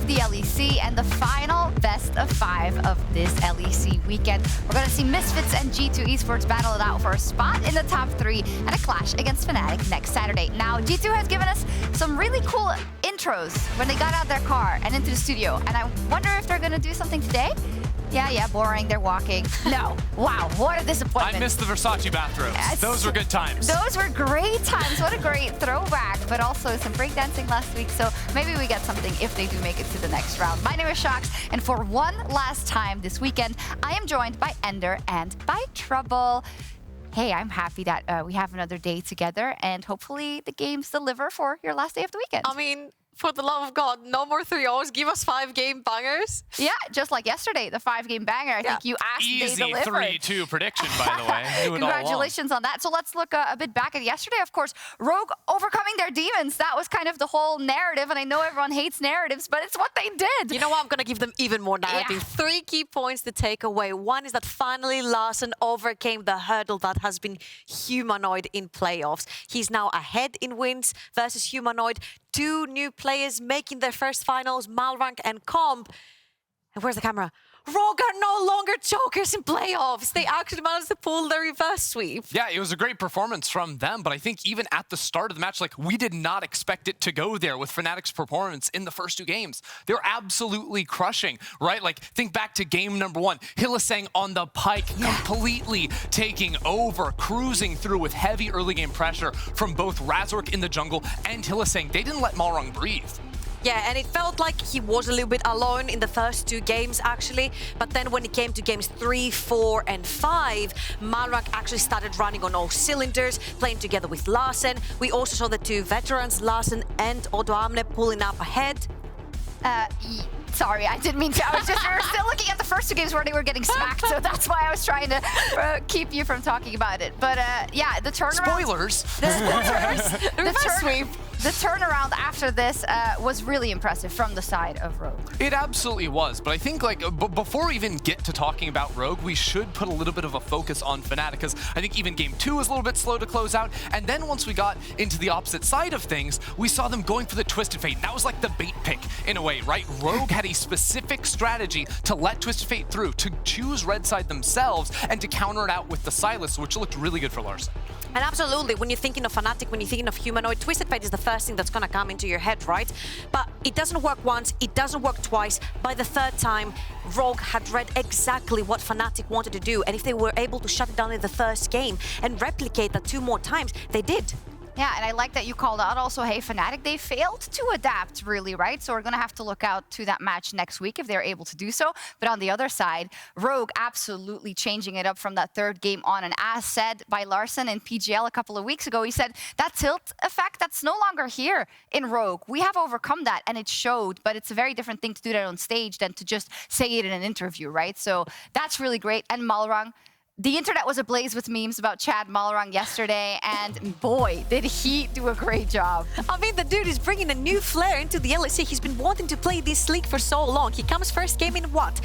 of the LEC and the final best of 5 of this LEC weekend. We're going to see Misfits and G2 Esports battle it out for a spot in the top 3 and a clash against Fnatic next Saturday. Now, G2 has given us some really cool intros when they got out their car and into the studio, and I wonder if they're going to do something today. Yeah, boring, they're walking. No, wow, what a disappointment. I missed the Versace bathrooms. Those were good times. Those were great times, what a great throwback, but also some breakdancing last week, so maybe we get something if they do make it to the next round. My name is Shox, and for one last time this weekend, I am joined by Ender and by Trouble. Hey, I'm happy that we have another day together, and hopefully the games deliver for your last day of the weekend. I mean, for the love of God, no more 3-0s. Give us 5-game bangers. Yeah, just like yesterday, the 5-game banger. I think you asked, easy they delivered. 3-2 prediction, by the way. Congratulations on that. So let's look a bit back at yesterday. Of course, Rogue overcoming their demons. That was kind of the whole narrative, and I know everyone hates narratives, but it's what they did. You know what? I'm going to give them even more narrative. Yeah. 3 key points to take away. One is that finally Larssen overcame the hurdle that has been Humanoid in playoffs. He's now ahead in wins versus Humanoid. 2 new players making their first finals, Malrang and Comp. And where's the camera? Rogue are no longer chokers in playoffs. They actually managed to pull the reverse sweep. Yeah, it was a great performance from them, but I think even at the start of the match, like, we did not expect it to go there with Fnatic's performance in the first 2 games. They're absolutely crushing, right? Like, think back to game number 1. Hylissang on the pike, completely taking over, cruising through with heavy early game pressure from both Razork in the jungle and Hylissang. They didn't let Malrang breathe. Yeah, and it felt like he was a little bit alone in the first 2 games, actually. But then when it came to games 3, 4, and 5, Malrang actually started running on all cylinders, playing together with Larssen. We also saw the 2 veterans, Larssen and Odoamne, pulling up ahead. Sorry, I didn't mean to. I was just, we were still looking at the first 2 games where they were getting smacked, so that's why I was trying to keep you from talking about it. But yeah, the turnaround. Spoilers. The turnaround after this was really impressive from the side of Rogue. It absolutely was, but I think, like, before we even get to talking about Rogue, we should put a little bit of a focus on Fnatic, because I think even game 2 was a little bit slow to close out, and then once we got into the opposite side of things, we saw them going for the Twisted Fate. That was like the bait pick in a way, right? Rogue had a specific strategy to let Twisted Fate through, to choose red side themselves, and to counter it out with the Sylas, which looked really good for Larssen. And absolutely, when you're thinking of Fnatic, when you're thinking of Humanoid, Twisted Fate is the first thing that's going to come into your head, right? But it doesn't work once, it doesn't work twice. By the 3rd time, Rogue had read exactly what Fnatic wanted to do, and if they were able to shut it down in the first game and replicate that 2 more times, they did. Yeah, and I like that you called out also, hey, Fnatic, they failed to adapt, really, right? So we're going to have to look out to that match next week if they're able to do so. But on the other side, Rogue absolutely changing it up from that 3rd game on. And as said by Larssen in PGL a couple of weeks ago, he said that tilt effect, that's no longer here in Rogue. We have overcome that, and it showed, but it's a very different thing to do that on stage than to just say it in an interview, right? So that's really great. And Malrang, the internet was ablaze with memes about Chad Malrang yesterday, and boy, did he do a great job. I mean, the dude is bringing a new flair into the LEC. He's been wanting to play this league for so long. He comes first game in what?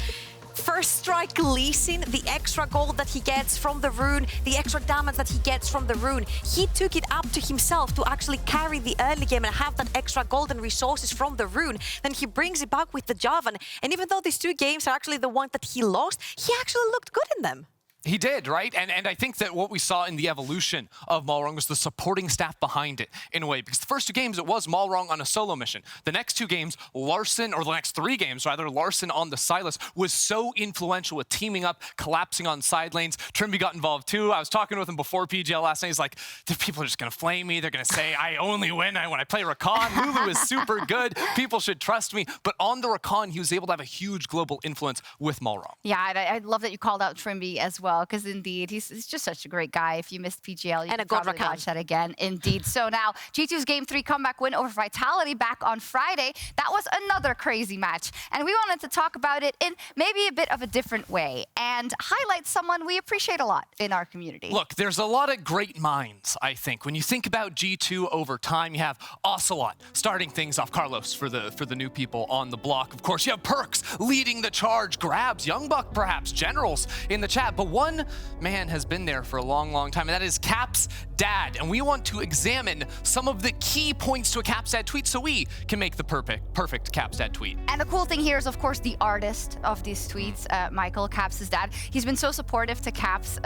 First strike leasing, the extra gold that he gets from the rune, the extra damage that he gets from the rune. He took it up to himself to actually carry the early game and have that extra golden resources from the rune. Then he brings it back with the Javan. And even though these 2 games are actually the one that he lost, he actually looked good in them. He did, right? And I think that what we saw in the evolution of Malrang was the supporting staff behind it, in a way. Because the first 2 games, it was Malrang on a solo mission. The next 2 games, Larssen, or the next 3 games, rather, Larssen on the Sylas was so influential with teaming up, collapsing on side lanes. Trimby got involved too. I was talking with him before PGL last night. He's like, the people are just going to flame me. They're going to say, I only win when I play Rakan. Lulu is super good. People should trust me. But on the Rakan, he was able to have a huge global influence with Malrang. Yeah, I love that you called out Trimby as well, because indeed, he's just such a great guy. If you missed PGL, you can probably watch that again. Indeed. So now, G2's Game 3 comeback win over Vitality back on Friday. That was another crazy match. And we wanted to talk about it in maybe a bit of a different way and highlight someone we appreciate a lot in our community. Look, there's a lot of great minds, I think. When you think about G2 over time, you have Ocelot starting things off, Carlos for the new people on the block. Of course, you have Perks leading the charge, Grabs, Young Buck perhaps, Generals in the chat. But one man has been there for a long, long time, and that is Cap's dad. And we want to examine some of the key points to a Cap's dad tweet so we can make the perfect Cap's dad tweet. And the cool thing here is, of course, the artist of these tweets, Michael, Caps' dad. He's been so supportive to Caps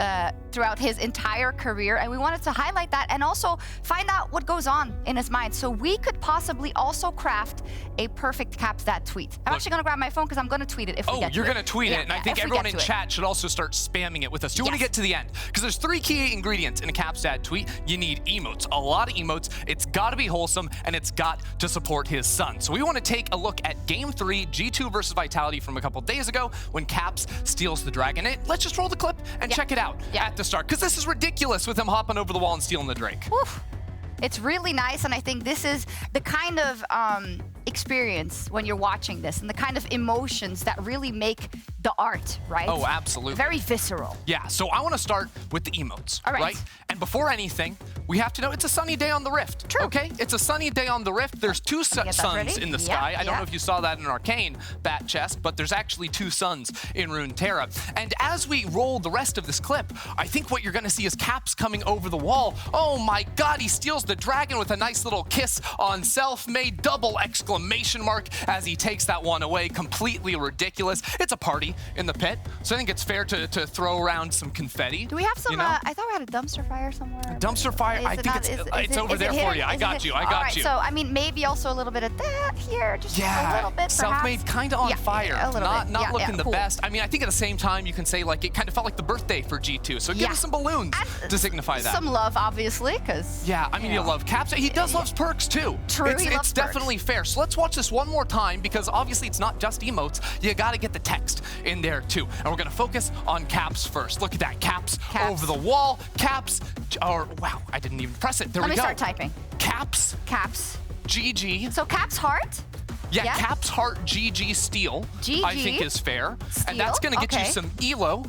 throughout his entire career, and we wanted to highlight that and also find out what goes on in his mind so we could possibly also craft a perfect Caps dad tweet. I'm actually going to grab my phone because I'm going to tweet it if we get to it. Oh, you're going to tweet it, and I think everyone in it. chat should also start spamming it with us. You want to get to the end, because there's 3 key ingredients in a Caps dad tweet. You need emotes, a lot of emotes. It's got to be wholesome, and it's got to support his son. So we want to take a look at Game 3, G2 versus Vitality from a couple days ago when Caps steals the dragon. Let's just roll the clip and check it out at the start, because this is ridiculous with him hopping over the wall and stealing the Drake. Oof. It's really nice, and I think this is the kind of experience when you're watching this and the kind of emotions that really make the art, right? Oh, absolutely. Very visceral. Yeah, so I want to start with the emotes, All right? And before anything, we have to know it's a sunny day on the Rift. True. Okay? It's a sunny day on the Rift. There's 2 suns in the sky. I don't know if you saw that in Arcane bat chest, but there's actually 2 suns in Runeterra. And as we roll the rest of this clip, I think what you're going to see is Caps coming over the wall. Oh my God, he steals the dragon with a nice little kiss on self-made, double exclamation mark as he takes that one away. Completely ridiculous. It's a party in the pit, so I think it's fair to throw around some confetti. Do we have some, you know? I thought we had a dumpster fire somewhere. Dumpster fire? I think it's over there for you. I got you. I got you. So, I mean, maybe also a little bit of that here, just a little bit, self-made, kind of on fire. A little bit. Not looking the cool. best. I mean, I think at the same time, you can say, like, it kind of felt like the birthday for G2. So give us some balloons to signify that. Some love, obviously, because... Yeah, I mean, you love Caps. He does love perks, too. True, It's definitely fair. So let's watch this one more time, because obviously it's not just emotes. You got to get the text in there, too. And we're going to focus on Caps first. Look at that. Caps over the wall. Caps, or wow, I didn't even press it. There we go. Let me start typing. Caps. GG. So Caps heart? Yeah, Caps heart GG steal, GG. I think is fair. Steal? And that's going to get you some elo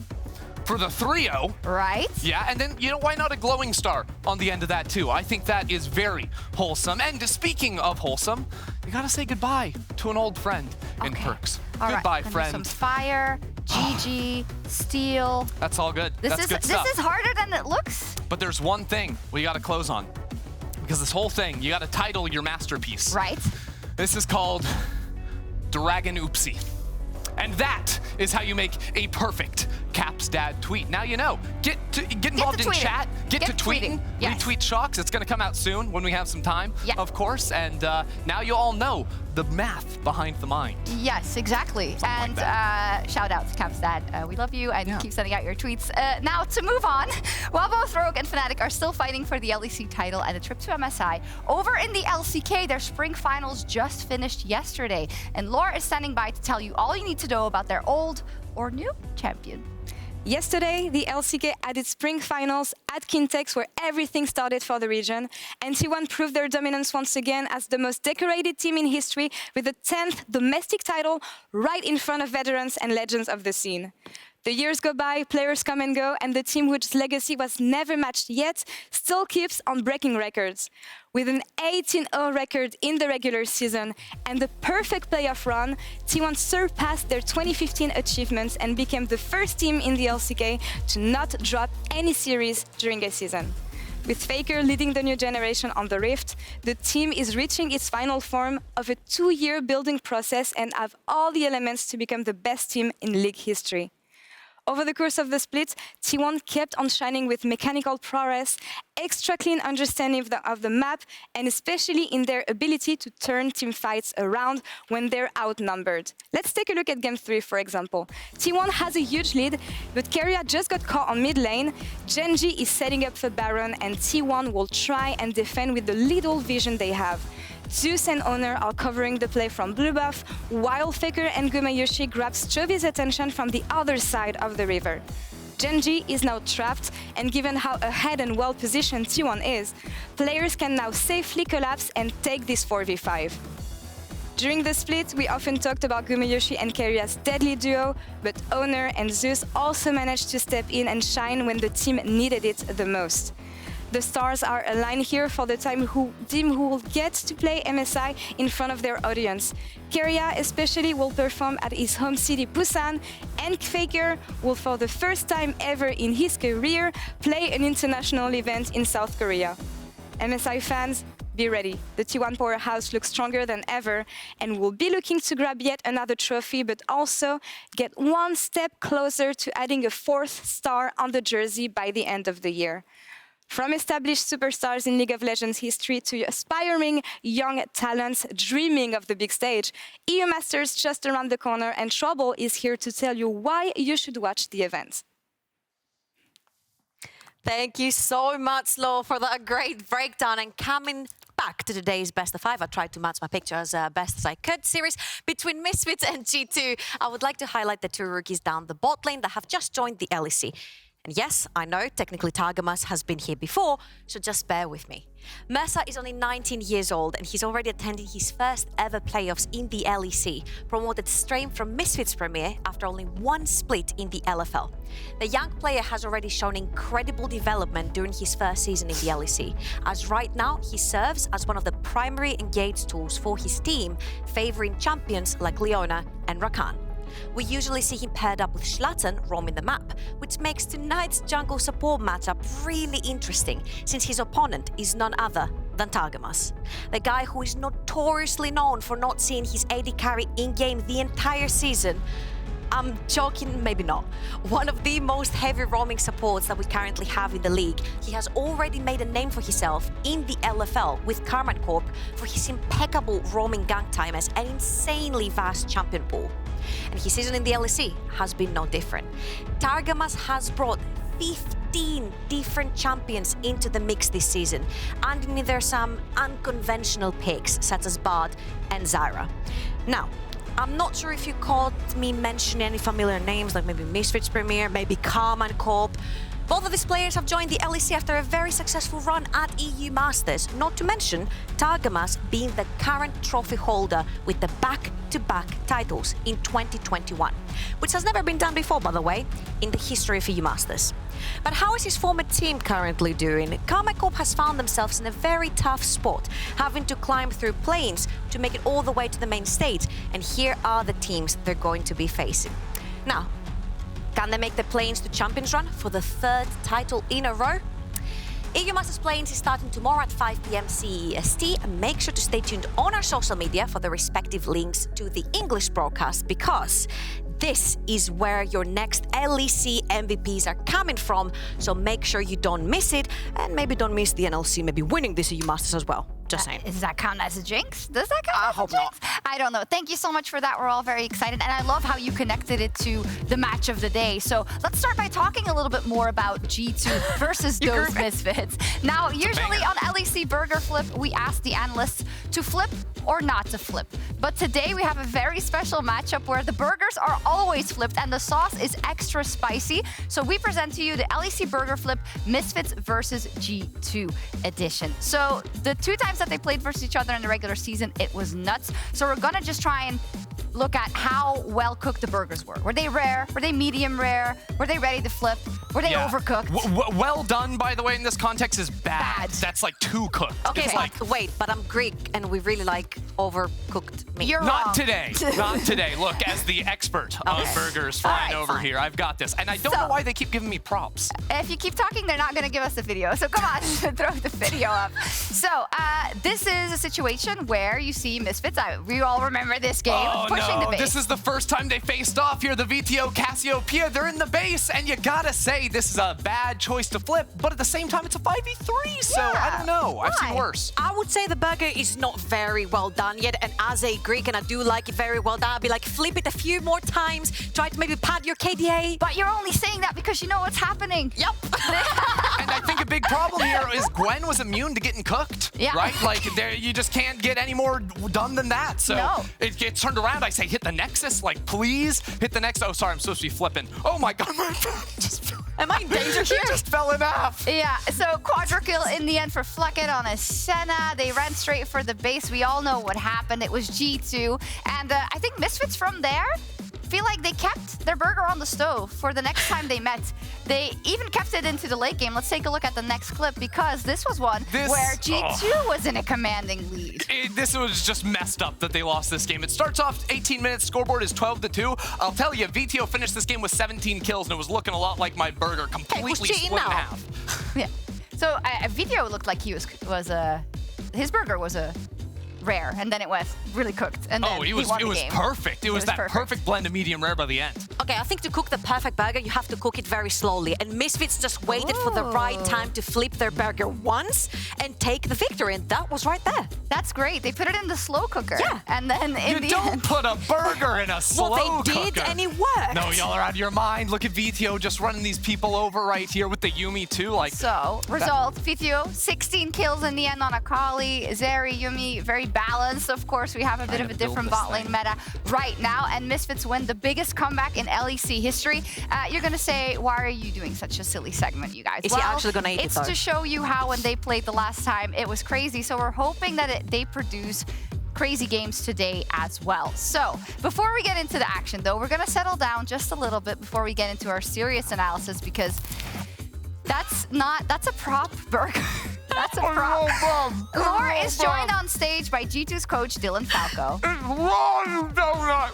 for the 3-0. Right. Yeah, and then, you know, why not a glowing star on the end of that, too? I think that is very wholesome. And speaking of wholesome, you got to say goodbye to an old friend in perks. Goodbye, friend. Some fire, GG, steal. That's all good. That's good stuff. This is harder than it looks. But there's one thing we got to close on. Because this whole thing, you got to title your masterpiece. Right. This is called Dragon Oopsie. And that is how you make a perfect Caps dad tweet. Now you know. Get involved in chat. Get to tweeting. Yes. Retweet Shocks. It's going to come out soon when we have some time, of course. And now you all know the math behind the mind. Yes, exactly. Something And shout out to Caps dad. We love you, and keep sending out your tweets. Now to move on, while both Rogue and Fnatic are still fighting for the LEC title and a trip to MSI, over in the LCK, their spring finals just finished yesterday. And Laura is standing by to tell you all you need to know about their old or new champion. Yesterday, the LCK had its spring finals at Kintex, where everything started for the region, and T1 proved their dominance once again as the most decorated team in history, with the 10th domestic title right in front of veterans and legends of the scene. The years go by, players come and go, and the team whose legacy was never matched yet still keeps on breaking records. With an 18-0 record in the regular season and the perfect playoff run, T1 surpassed their 2015 achievements and became the first team in the LCK to not drop any series during a season. With FLICKR leading the new generation on the Rift, the team is reaching its final form of a 2-year building process and have all the elements to become the best team in league history. Over the course of the split, T1 kept on shining with mechanical prowess, extra clean understanding of the map, and especially in their ability to turn team fights around when they're outnumbered. Let's take a look at Game 3, for example. T1 has a huge lead, but Keria just got caught on mid lane. Genji is setting up for Baron, and T1 will try and defend with the little vision they have. Zeus and Honor are covering the play from blue buff, while FLICKR and Gumayushi grabs Chovy's attention from the other side of the river. Genji is now trapped, and given how ahead and well-positioned T1 is, players can now safely collapse and take this 4v5. During the split, we often talked about Gumayushi and Keria's deadly duo, but Honor and Zeus also managed to step in and shine when the team needed it the most. The stars are aligned here for the team who will get to play MSI in front of their audience. Keria especially will perform at his home city Busan, and FLICKR will for the first time ever in his career play an international event in South Korea. MSI fans, be ready. The T1 powerhouse looks stronger than ever and will be looking to grab yet another trophy, but also get one step closer to adding a 4th star on the jersey by the end of the year. From established superstars in League of Legends history to aspiring young talents dreaming of the big stage, EU Masters just around the corner, and Trouble is here to tell you why you should watch the event. Thank you so much, Lo, for that great breakdown. And coming back to today's Best of 5, I tried to match my picture as best as I could series between Misfits and G2. I would like to highlight the 2 rookies down the bot lane that have just joined the LEC. And yes, I know, technically Targamas has been here before, so just bear with me. Mercer is only 19 years old and he's already attending his first ever playoffs in the LEC, promoted straight from Misfits Premier after only 1 split in the LFL. The young player has already shown incredible development during his first season in the LEC, as right now he serves as one of the primary engage tools for his team, favoring champions like Leona and Rakan. We usually see him paired up with Schlatten roaming the map, which makes tonight's jungle support matchup really interesting, since his opponent is none other than Targamas. The guy who is notoriously known for not seeing his AD carry in-game the entire season. I'm joking, maybe not. One of the most heavy roaming supports that we currently have in the league. He has already made a name for himself in the LFL with Karman Corp for his impeccable roaming gank timers and insanely vast champion pool. And his season in the LEC has been no different. Targamas has brought 15 different champions into the mix this season, and in there are some unconventional picks such as Bard and Zyra. Now, I'm not sure if you caught me mention any familiar names like maybe Misfits Premier, maybe Karman Corp. Both of these players have joined the LEC after a very successful run at EU Masters, not to mention Targamas being the current trophy holder with the back-to-back titles in 2021, which has never been done before, by the way, in the history of EU Masters. But how is his former team currently doing? Karman Corp has found themselves in a very tough spot, having to climb through planes to make it all the way to the main stage, and here are the teams they're going to be facing. Now, can they make the Plains to Champions run for the 3rd title in a row? EU Masters Plains is starting tomorrow at 5 p.m. CEST, and make sure to stay tuned on our social media for the respective links to the English broadcast, because this is where your next LEC MVPs are coming from, so make sure you don't miss it, and maybe don't miss the NLC maybe winning this EU Masters as well. Just saying. Does that count as a jinx? Does that count as a jinx? Not. I don't know. Thank you so much for that. We're all very excited. And I love how you connected it to the match of the day. So let's start by talking a little bit more about G2 versus those Misfits. Now, usually on LEC Burger Flip, we ask the analysts to flip or not to flip. But today we have a very special matchup where the burgers are always flipped and the sauce is extra spicy. So we present to you the LEC Burger Flip Misfits versus G2 edition. So the 2 times that they played versus each other in the regular season, it was nuts. So we're gonna just try and look at how well cooked the burgers were. Were they rare? Were they medium rare? Were they ready to flip? Were they overcooked? Well done, by the way, in this context is bad. That's like too cooked. Okay, it's like, wait, but I'm Greek and we really like overcooked meat. You're wrong. Not today. Not today. Look, as the expert on burgers flying over here, I've got this. And I don't know why they keep giving me props. If you keep talking, they're not going to give us the video. So come on, throw the video up. So this is a situation where you see Misfits. We all remember this game. Pushing the base. This is the first time they faced off here. The VTO Cassiopeia, they're in the base. And you got to say, this is a bad choice to flip. But at the same time, it's a 5v3. So I don't know. I've seen worse. I would say the burger is not very well done yet. And as a Greek, and I do like it very well done, I'd be like, flip it a few more times. Try to maybe pad your KDA. But you're only saying that because you know what's happening. Yep. And I think a big problem here is Gwen was immune to getting cooked. Yeah. Right? Like, you just can't get any more done than that. So it gets turned around. I say, hit the Nexus. Like, please hit the Nexus. Oh, sorry, I'm supposed to be flipping. Oh my God, my friend just fell. Am I in danger here? It just fell in half. Yeah, so quadra kill in the end for FLICKR on a Senna. They ran straight for the base. We all know what happened. It was G2. And I think Misfits from there feel like they kept their burger on the stove for the next time they met. They even kept it into the late game. Let's take a look at the next clip, because this was one where G2 was in a commanding lead. This was just messed up that they lost this game. It starts off 18 minutes, scoreboard is 12-2. I'll tell you, VTO finished this game with 17 kills, and it was looking a lot like my burger, completely split in half. Yeah. So VTO looked like he was his burger was a rare, and then it was really cooked, and then it was perfect. It was that perfect blend of medium rare by the end. Okay, I think to cook the perfect burger, you have to cook it very slowly. And Misfits just waited for the right time to flip their burger once and take the victory, and that was right there. That's great. They put it in the slow cooker. Yeah. And then in the don't end... put a burger in a slow cooker. Well, they did, and it worked. No, y'all are out of your mind. Look at VTO just running these people over right here with the Yumi too. Like, so, result, VTO, 16 kills in the end on Akali. Zeri, Yumi, very balanced. Of course, we have a bit of a different bot lane meta right now, and Misfits win the biggest comeback in LEC history. You're gonna say, why are you doing such a silly segment, you guys? Is he actually gonna eat it, it's though? to show you how when they played the last time, it was crazy. So we're hoping that they produce crazy games today as well. So before we get into the action, though, we're gonna settle down just a little bit before we get into our serious analysis, because that's a prop burger. That's a prop. Lore is joined on stage by G2's coach, Dylan Falco. it's raw, you donut.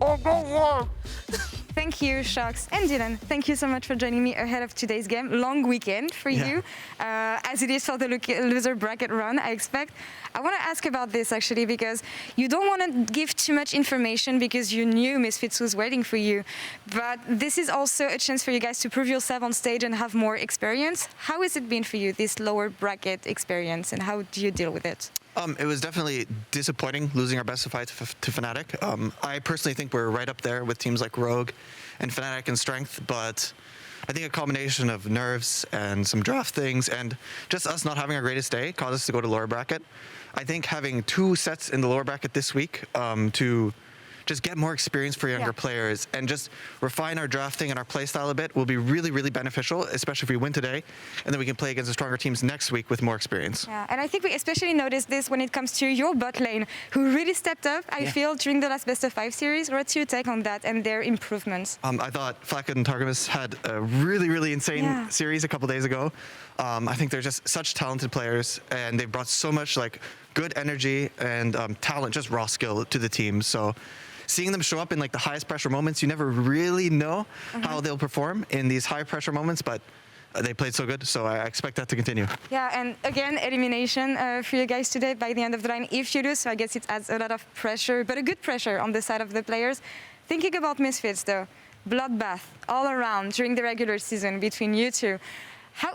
Oh, don't work. Thank you, Shox and Dylan. Thank you so much for joining me ahead of today's game. Long weekend for you, as it is for the loser bracket run, I expect. I want to ask about this, actually, because you don't want to give too much information because you knew Misfits was waiting for you. But this is also a chance for you guys to prove yourself on stage and have more experience. How has it been for you, this lower bracket experience, and how do you deal with it? It was definitely disappointing losing our best of 5 to Fnatic. I personally think we're right up there with teams like Rogue and Fnatic in strength, but I think a combination of nerves and some draft things and just us not having our greatest day caused us to go to lower bracket. I think having 2 sets in the lower bracket this week to just get more experience for younger players and just refine our drafting and our play style a bit will be really, really beneficial, especially if we win today, and then we can play against the stronger teams next week with more experience. Yeah, and I think we especially noticed this when it comes to your bot lane, who really stepped up, I feel, during the last best of 5 series. What's your take on that and their improvements? I thought FLICKR and Targamas had a really, really insane series a couple days ago. I think they're just such talented players, and they've brought so much like good energy and talent, just raw skill to the team. So seeing them show up in like the highest pressure moments, you never really know how they'll perform in these high pressure moments, but they played so good, so I expect that to continue. Yeah, and again, elimination for you guys today by the end of the line. If you lose, so I guess it adds a lot of pressure, but a good pressure on the side of the players. Thinking about Misfits though, bloodbath all around during the regular season between you two.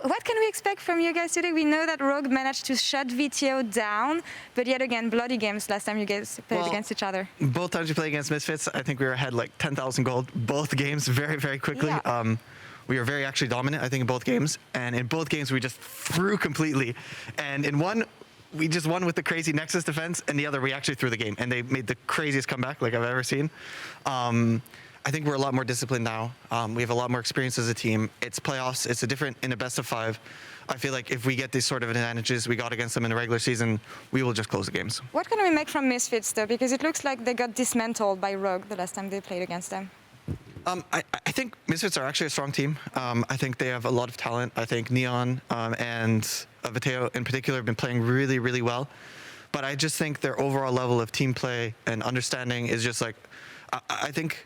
What can we expect from you guys today? We know that Rogue managed to shut VTO down, but yet again, bloody games last time you guys played against each other. Both times we played against Misfits, I think we were ahead like 10,000 gold both games very, very quickly. Yeah. We were very actually dominant, I think, in both games. And in both games, we just threw completely. And in one, we just won with the crazy Nexus defense, and the other, we actually threw the game. And they made the craziest comeback like I've ever seen. I think we're a lot more disciplined now. We have a lot more experience as a team. It's playoffs. It's in a best of 5. I feel like if we get these sort of advantages we got against them in the regular season, we will just close the games. What can we make from Misfits, though? Because it looks like they got dismantled by Rogue the last time they played against them. I think Misfits are actually a strong team. I think they have a lot of talent. I think Neon and Viteo in particular have been playing really, really well. But I just think their overall level of team play and understanding is just like, I think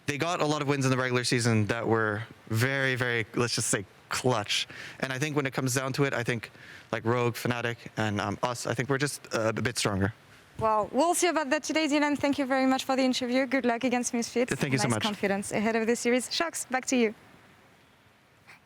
they got a lot of wins in the regular season that were very, very, let's just say, clutch. And I think when it comes down to it, I think like Rogue, Fnatic, and us, I think we're just a bit stronger. Well, we'll see about that today, Dylan. Thank you very much for the interview. Good luck against Misfits. Thank you so much. Confidence ahead of the series. Shox, back to you.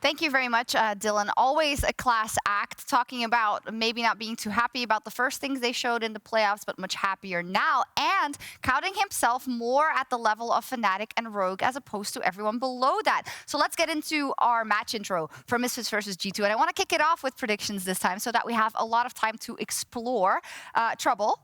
Thank you very much, Dylan. Always a class act, talking about maybe not being too happy about the first things they showed in the playoffs, but much happier now, and counting himself more at the level of Fnatic and Rogue as opposed to everyone below that. So let's get into our match intro for Misfits versus G2. And I want to kick it off with predictions this time so that we have a lot of time to explore. Trouble.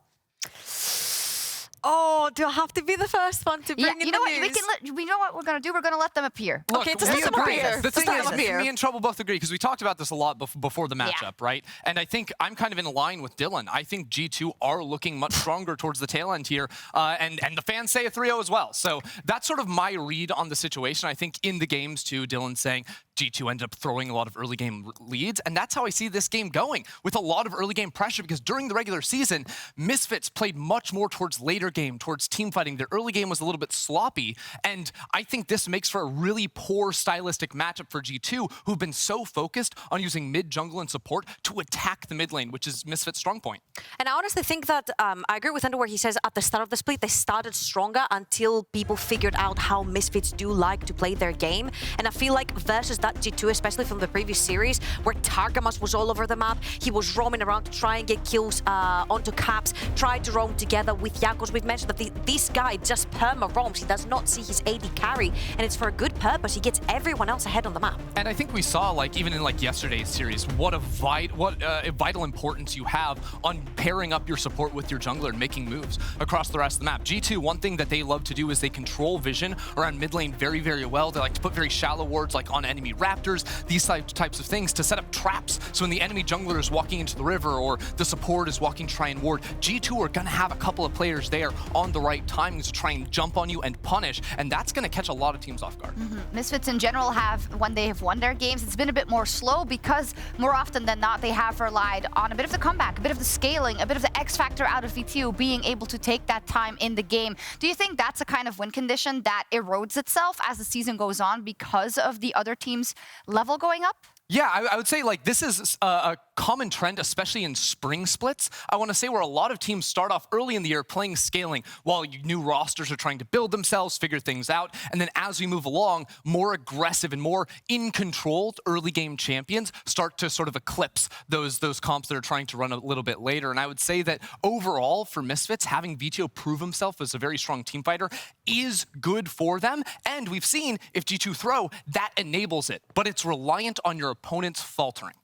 Oh, do I have to be the first one to bring in you know the what? news? We know what we're gonna do. We're gonna let them appear. Look, Okay, just we let them agree. appear. The Just thing let is, them appear. me and Trouble both agree, because we talked about this a lot before the matchup, right? And I think I'm kind of in line with Dylan. I think G2 are looking much stronger towards the tail end here, and the fans say a 3-0 as well. So that's sort of my read on the situation. I think in the games too, Dylan's saying G2 ended up throwing a lot of early game leads, and that's how I see this game going, with a lot of early game pressure, because during the regular season, Misfits played much more towards later game, towards team fighting. Their early game was a little bit sloppy, and I think this makes for a really poor stylistic matchup for G2, who've been so focused on using mid, jungle, and support to attack the mid lane, which is Misfits' strong point. And I honestly think that I agree with Ender where he says at the start of the split, they started stronger until people figured out how Misfits do like to play their game. And I feel like versus that G2, especially from the previous series, where Targamas was all over the map, he was roaming around to try and get kills onto caps, tried to roam together with Jakos. We've mentioned that this guy just perma-roams. He does not see his AD carry, and it's for a good purpose. He gets everyone else ahead on the map. And I think we saw, like, even in like yesterday's series, what a vital importance you have on pairing up your support with your jungler and making moves across the rest of the map. G2, one thing that they love to do is they control vision around mid lane very, very well. They like to put very shallow wards, like on enemy raptors, these types of things, to set up traps. So when the enemy jungler is walking into the river or the support is walking to try and ward, G2 are gonna have a couple of players there on the right timings to try and jump on you and punish, and that's gonna catch a lot of teams off guard. Misfits in general have, when they have won their games, it's been a bit more slow, because more often than not, they have relied on a bit of the comeback, a bit of the scaling, a bit of the X factor out of VTU, being able to take that time in the game. Do you think that's a kind of win condition that erodes itself as the season goes on because of the other team's level going up? Yeah, I would say, like, this is a common trend, especially in spring splits. I want to say where a lot of teams start off early in the year playing scaling while new rosters are trying to build themselves, figure things out. And then as we move along, more aggressive and more in control early game champions start to sort of eclipse those comps that are trying to run a little bit later. And I would say that overall for Misfits, having VTO prove himself as a very strong team fighter is good for them. And we've seen if G2 throw, that enables it. But it's reliant on your opponents faltering.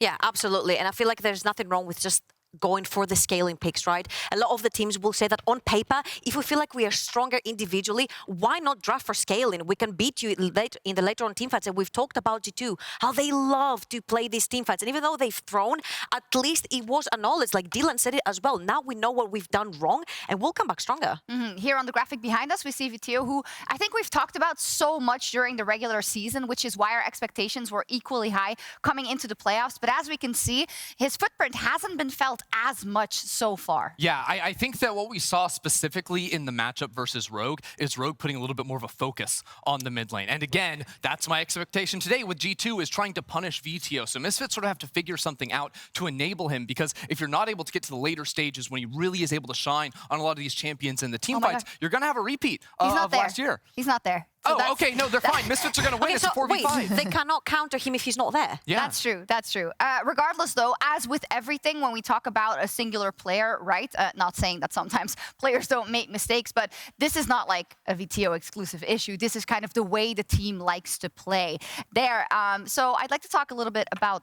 Yeah, absolutely. And I feel like there's nothing wrong with just going for the scaling picks, right? A lot of the teams will say that on paper, if we feel like we are stronger individually, why not draft for scaling? We can beat you in the later on team fights. And we've talked about G2, how they love to play these team fights. And even though they've thrown, at least it was acknowledged, like Dylan said it as well. Now we know what we've done wrong, and we'll come back stronger. Here on the graphic behind us, we see VTO, who I think we've talked about so much during the regular season, which is why our expectations were equally high coming into the playoffs. But as we can see, his footprint hasn't been felt as much so far. Yeah, I think that what we saw specifically in the matchup versus Rogue is Rogue putting a little bit more of a focus on the mid lane. And again, that's my expectation today with G2, is trying to punish VTO. So Misfits sort of have to figure something out to enable him, because if you're not able to get to the later stages when he really is able to shine on a lot of these champions in the team fights, you're going to have a repeat of last year. He's not there. So okay, no, they're fine. Misfits are going to win. Okay, It's a 4v5. wait, they cannot counter him if he's not there. Yeah. That's true. That's true. Regardless, though, as with everything, when we talk about a singular player, right? Not saying that sometimes players don't make mistakes, but this is not like a VTO exclusive issue. This is kind of the way the team likes to play there. So I'd like to talk a little bit about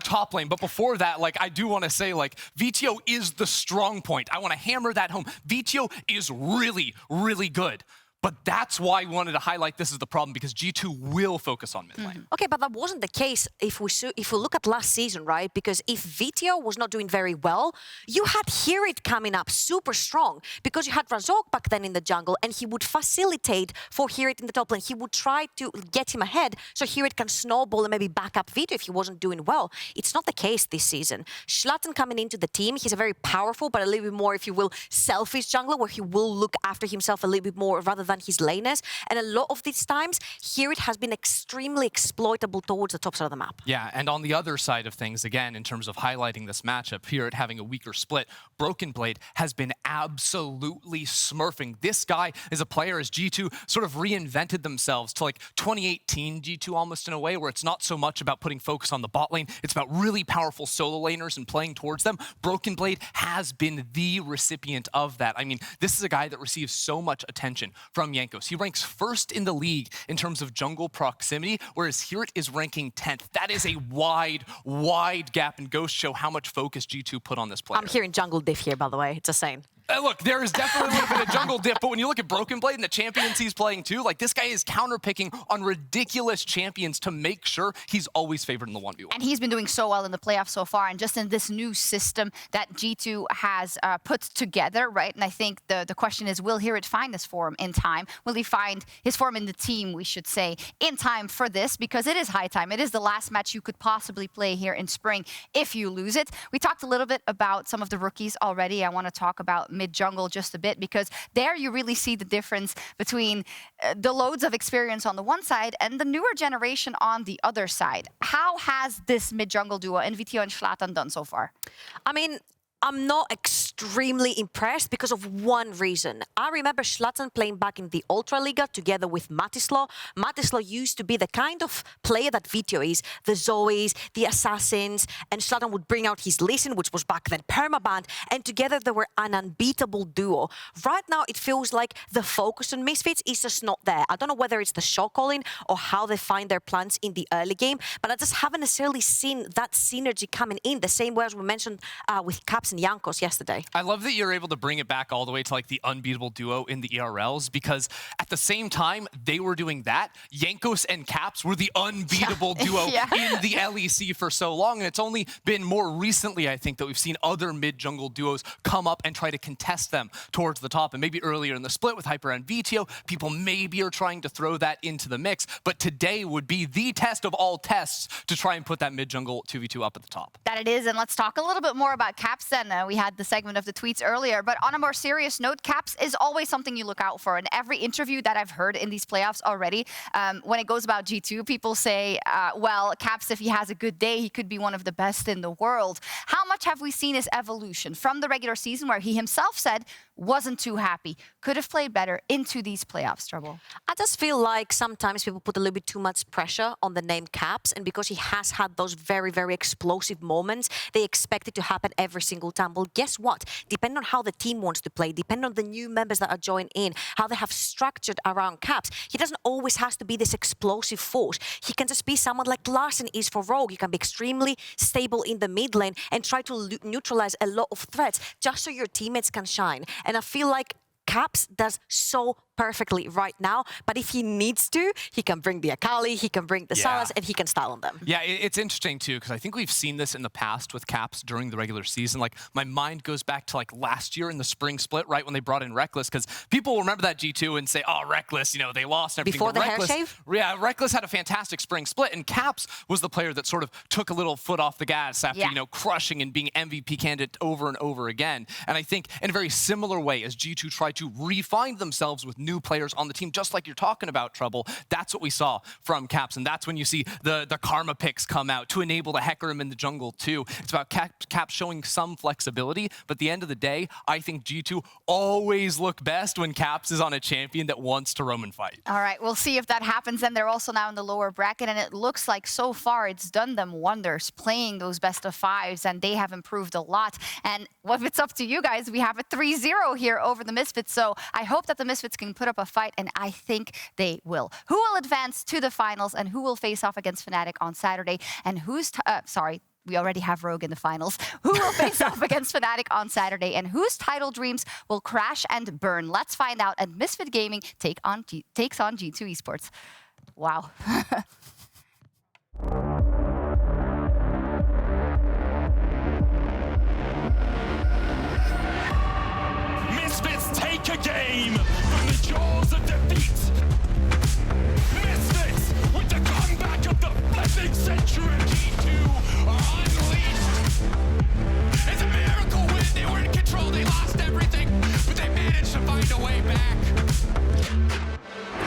top lane, but before that, like, I do want to say, like, VTO is the strong point. I want to hammer that home. VTO is really, really good. But that's why we wanted to highlight this as the problem, because G2 will focus on mid lane. Okay, but that wasn't the case if we look at last season, right? Because if VTO was not doing very well, you had Hirit coming up super strong, because you had Razork back then in the jungle, and he would facilitate for Hirit in the top lane. He would try to get him ahead so Hirit can snowball and maybe back up VTO if he wasn't doing well. It's not the case this season. Schlatten coming into the team, he's a very powerful, but a little bit more, if you will, selfish jungler, where he will look after himself a little bit more rather than his laners. And a lot of these times, Hirit has been extremely exploitable towards the top side of the map. Yeah, and on the other side of things, again, in terms of highlighting this matchup, Hirit having a weaker split, Broken Blade has been absolutely smurfing. This guy is a player, as G2 sort of reinvented themselves to like 2018 G2 almost in a way, where it's not so much about putting focus on the bot lane, it's about really powerful solo laners and playing towards them. Broken Blade has been the recipient of that. I mean, this is a guy that receives so much attention from Jankos. He ranks first in the league in terms of jungle proximity, whereas Hirit is ranking 10th. That is a wide, wide gap, and goes to show how much focus G2 put on this player. I'm hearing jungle diff here, by the way. It's insane. Look, there is definitely a little bit of jungle dip, but when you look at Broken Blade and the champions he's playing too, like this guy is counterpicking on ridiculous champions to make sure he's always favored in the 1v1. And he's been doing so well in the playoffs so far, and just in this new system that G2 has put together, right? And I think the question is, will Hirit find his form in time? Will he find his form in the team, we should say, in time for this? Because it is high time. It is the last match you could possibly play here in spring if you lose it. We talked a little bit about some of the rookies already. I want to talk about mid-jungle just a bit, because there you really see the difference between the loads of experience on the one side and the newer generation on the other side. How has this mid-jungle duo, NVTO and Zlatan, done so far? I mean, I'm not extremely impressed because of one reason. I remember Zlatan playing back in the Ultraliga together with Matislaw. Matislaw used to be the kind of player that VTO is, the Zoes, the Assassins, and Zlatan would bring out his Lee Sin, which was back then permabanned, and together they were an unbeatable duo. Right now, it feels like the focus on Misfits is just not there. I don't know whether it's the shot calling or how they find their plans in the early game, but I just haven't necessarily seen that synergy coming in the same way as we mentioned with Caps and Jankos yesterday. I love that you're able to bring it back all the way to like the unbeatable duo in the ERLs, because at the same time they were doing that, Jankos and Caps were the unbeatable duo in the LEC for so long, and it's only been more recently, I think, that we've seen other mid-jungle duos come up and try to contest them towards the top. And maybe earlier in the split with Hyper and VTO, people maybe are trying to throw that into the mix, but today would be the test of all tests to try and put that mid-jungle 2v2 up at the top. That it is, and let's talk a little bit more about Caps then. We had the segment of the tweets earlier, but on a more serious note, Caps is always something you look out for. In every interview that I've heard in these playoffs already, when it goes about G2, people say, well, Caps, if he has a good day, he could be one of the best in the world. How much have we seen his evolution from the regular season, where he himself said wasn't too happy, could have played better, into these playoffs, Trouble? I just feel like sometimes people put a little bit too much pressure on the name Caps, and because he has had those very, very explosive moments, they expect it to happen every single time. Well, guess what? Depending on how the team wants to play, depending on the new members that are joining in, how they have structured around Caps, he doesn't always has to be this explosive force. He can just be someone like Larsen is for Rogue. He can be extremely stable in the mid lane and try to neutralize a lot of threats just so your teammates can shine. And I feel like Caps does so perfectly right now, but if he needs to, he can bring the Akali, he can bring the Salas, and he can style on them. Yeah, it's interesting too, because I think we've seen this in the past with Caps during the regular season. Like, my mind goes back to like last year in the spring split, right, when they brought in Reckless, because people remember that G2 and say, oh, Reckless, you know, they lost and everything. Before the Reckless, hair shave? Yeah, Reckless had a fantastic spring split, and Caps was the player that sort of took a little foot off the gas after, you know, crushing and being MVP candidate over and over again. And I think in a very similar way, as G2 tried to refine themselves with new players on the team, just like you're talking about, Trouble, that's what we saw from Caps, and that's when you see the Karma picks come out to enable to hecker him in the jungle too. It's about Caps showing some flexibility, but at the end of the day, I think G2 always look best when Caps is on a champion that wants to roam and fight. All right, we'll see if that happens. And they're also now in the lower bracket, and it looks like so far it's done them wonders playing those best of fives, and they have improved a lot. And if it's up to you guys, we have a 3-0 here over the Misfits, so I hope that the Misfits can put up a fight, and I think they will. Who will advance to the finals, and who will face off against Fnatic on Saturday, and who's we already have Rogue in the finals. Who will face off against Fnatic on Saturday, and whose title dreams will crash and burn? Let's find out. And Misfit Gaming takes on G2 Esports. Wow. Misfits take a game from the jaws of defeat. Misfits, with the comeback of the flipping century, G2 are unleashed. It's a miracle win. They were in control. They lost everything, but they managed to find a way back.